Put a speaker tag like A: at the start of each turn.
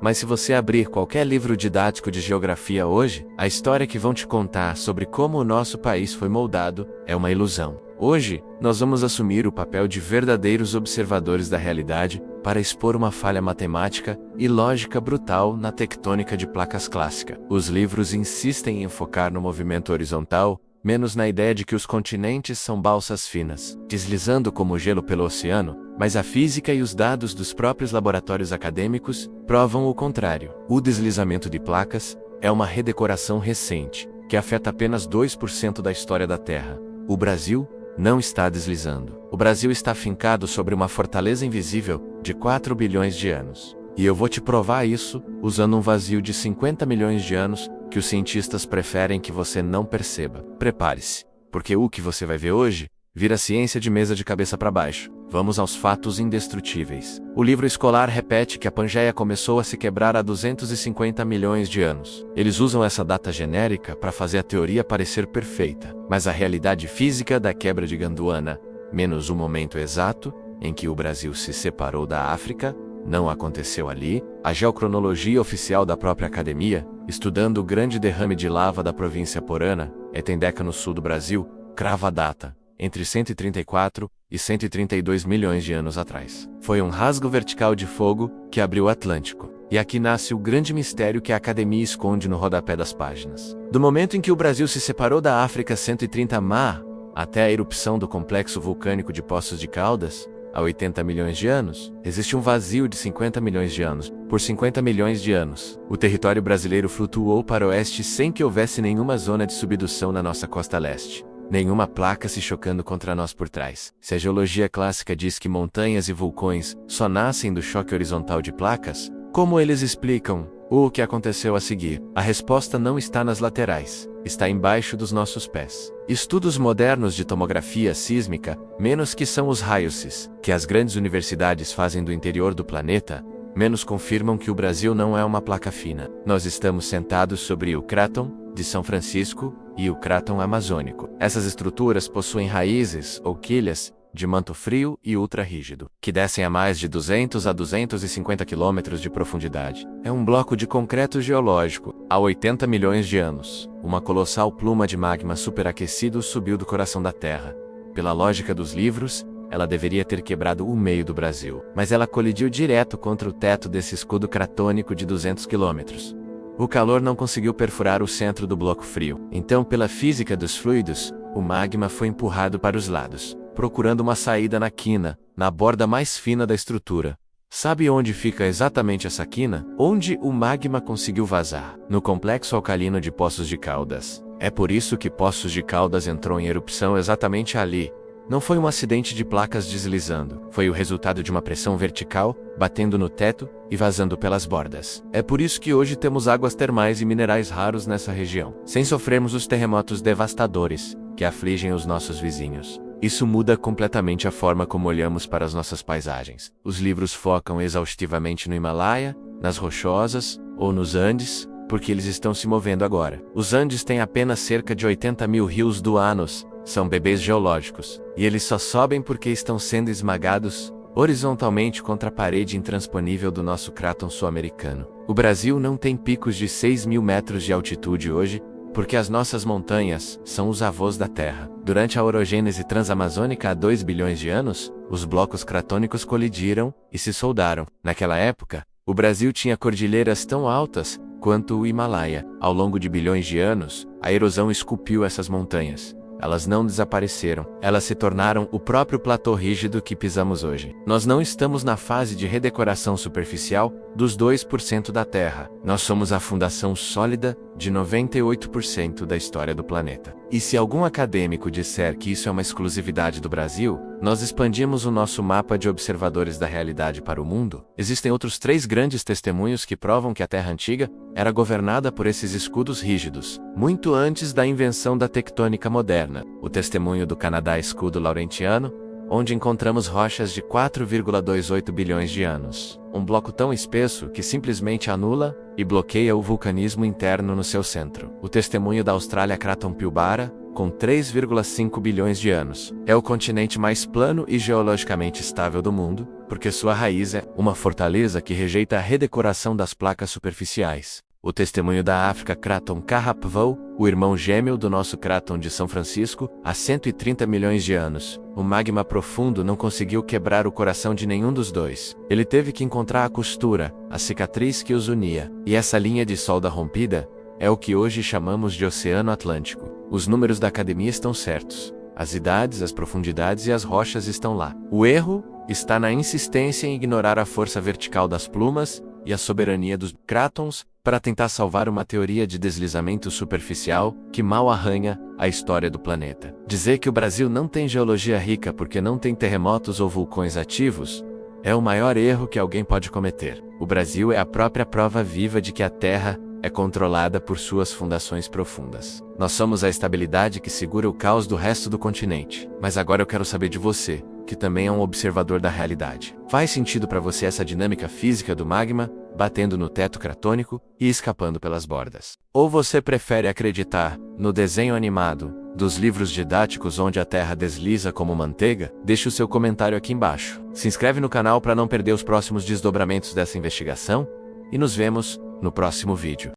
A: Mas se você abrir qualquer livro didático de geografia hoje, a história que vão te contar sobre como o nosso país foi moldado é uma ilusão. Hoje, nós vamos assumir o papel de verdadeiros observadores da realidade para expor uma falha matemática e lógica brutal na tectônica de placas clássica. Os livros insistem em focar no movimento horizontal, menos na ideia de que os continentes são balsas finas, deslizando como gelo pelo oceano, mas a física e os dados dos próprios laboratórios acadêmicos provam o contrário. O deslizamento de placas é uma redecoração recente, que afeta apenas 2% da história da Terra. O Brasil não está deslizando. O Brasil está fincado sobre uma fortaleza invisível de 4 bilhões de anos. E eu vou te provar isso usando um vazio de 50 milhões de anos que os cientistas preferem que você não perceba. Prepare-se, porque o que você vai ver hoje vira ciência de mesa de cabeça para baixo. Vamos aos fatos indestrutíveis. O livro escolar repete que a Pangeia começou a se quebrar há 250 milhões de anos. Eles usam essa data genérica para fazer a teoria parecer perfeita. Mas a realidade física da quebra de Gondwana, menos o momento exato em que o Brasil se separou da África, não aconteceu ali. A geocronologia oficial da própria academia, estudando o grande derrame de lava da província Porana, Etendeca no sul do Brasil, crava a data entre 134 e 132 milhões de anos atrás. Foi um rasgo vertical de fogo que abriu o Atlântico. E aqui nasce o grande mistério que a academia esconde no rodapé das páginas. Do momento em que o Brasil se separou da África 130 ma até a erupção do complexo vulcânico de Poços de Caldas, há 80 milhões de anos, existe um vazio de 50 milhões de anos. Por 50 milhões de anos, o território brasileiro flutuou para o oeste sem que houvesse nenhuma zona de subdução na nossa costa leste. Nenhuma placa se chocando contra nós por trás. Se a geologia clássica diz que montanhas e vulcões só nascem do choque horizontal de placas, como eles explicam o que aconteceu a seguir? A resposta não está nas laterais, está embaixo dos nossos pés. Estudos modernos de tomografia sísmica, menos que são os raios-x, que as grandes universidades fazem do interior do planeta, menos confirmam que o Brasil não é uma placa fina. Nós estamos sentados sobre o cráton de São Francisco e o cráton amazônico. Essas estruturas possuem raízes, ou quilhas, de manto frio e ultra-rígido, que descem a mais de 200 a 250 quilômetros de profundidade. É um bloco de concreto geológico. Há 80 milhões de anos, uma colossal pluma de magma superaquecido subiu do coração da Terra. Pela lógica dos livros, ela deveria ter quebrado o meio do Brasil, mas ela colidiu direto contra o teto desse escudo cratônico de 200 quilômetros. O calor não conseguiu perfurar o centro do bloco frio. Então, pela física dos fluidos, o magma foi empurrado para os lados, procurando uma saída na quina, na borda mais fina da estrutura. Sabe onde fica exatamente essa quina? Onde o magma conseguiu vazar? No complexo alcalino de Poços de Caldas. É por isso que Poços de Caldas entrou em erupção exatamente ali. Não foi um acidente de placas deslizando, foi o resultado de uma pressão vertical, batendo no teto e vazando pelas bordas. É por isso que hoje temos águas termais e minerais raros nessa região, sem sofrermos os terremotos devastadores que afligem os nossos vizinhos. Isso muda completamente a forma como olhamos para as nossas paisagens. Os livros focam exaustivamente no Himalaia, nas Rochosas ou nos Andes, porque eles estão se movendo agora. Os Andes têm apenas cerca de 80 mil rios do Anos. São bebês geológicos, e eles só sobem porque estão sendo esmagados horizontalmente contra a parede intransponível do nosso cráton sul-americano. O Brasil não tem picos de 6 mil metros de altitude hoje, porque as nossas montanhas são os avós da Terra. Durante a orogênese transamazônica há 2 bilhões de anos, os blocos cratônicos colidiram e se soldaram. Naquela época, o Brasil tinha cordilheiras tão altas quanto o Himalaia. Ao longo de bilhões de anos, a erosão esculpiu essas montanhas. Elas não desapareceram, elas se tornaram o próprio platô rígido que pisamos hoje. Nós não estamos na fase de redecoração superficial dos 2% da Terra. Nós somos a fundação sólida de 98% da história do planeta. E se algum acadêmico disser que isso é uma exclusividade do Brasil, nós expandimos o nosso mapa de observadores da realidade para o mundo. Existem outros 3 grandes testemunhos que provam que a Terra antiga era governada por esses escudos rígidos, muito antes da invenção da tectônica moderna. O testemunho do Canadá Escudo Laurentiano, onde encontramos rochas de 4,28 bilhões de anos. Um bloco tão espesso que simplesmente anula e bloqueia o vulcanismo interno no seu centro. O testemunho da Austrália Kraton Pilbara, com 3,5 bilhões de anos. É o continente mais plano e geologicamente estável do mundo, porque sua raiz é uma fortaleza que rejeita a redecoração das placas superficiais. O testemunho da África Craton Carrapvou, o irmão gêmeo do nosso Craton de São Francisco, há 130 milhões de anos. O magma profundo não conseguiu quebrar o coração de nenhum dos dois. Ele teve que encontrar a costura, a cicatriz que os unia. E essa linha de solda rompida é o que hoje chamamos de Oceano Atlântico. Os números da academia estão certos. As idades, as profundidades e as rochas estão lá. O erro está na insistência em ignorar a força vertical das plumas e a soberania dos Cratons para tentar salvar uma teoria de deslizamento superficial que mal arranha a história do planeta. Dizer que o Brasil não tem geologia rica porque não tem terremotos ou vulcões ativos é o maior erro que alguém pode cometer. O Brasil é a própria prova viva de que a Terra é controlada por suas fundações profundas. Nós somos a estabilidade que segura o caos do resto do continente. Mas agora eu quero saber de você, que também é um observador da realidade. Faz sentido para você essa dinâmica física do magma, batendo no teto cratônico e escapando pelas bordas? Ou você prefere acreditar no desenho animado dos livros didáticos onde a Terra desliza como manteiga? Deixe o seu comentário aqui embaixo. Se inscreve no canal para não perder os próximos desdobramentos dessa investigação e nos vemos no próximo vídeo.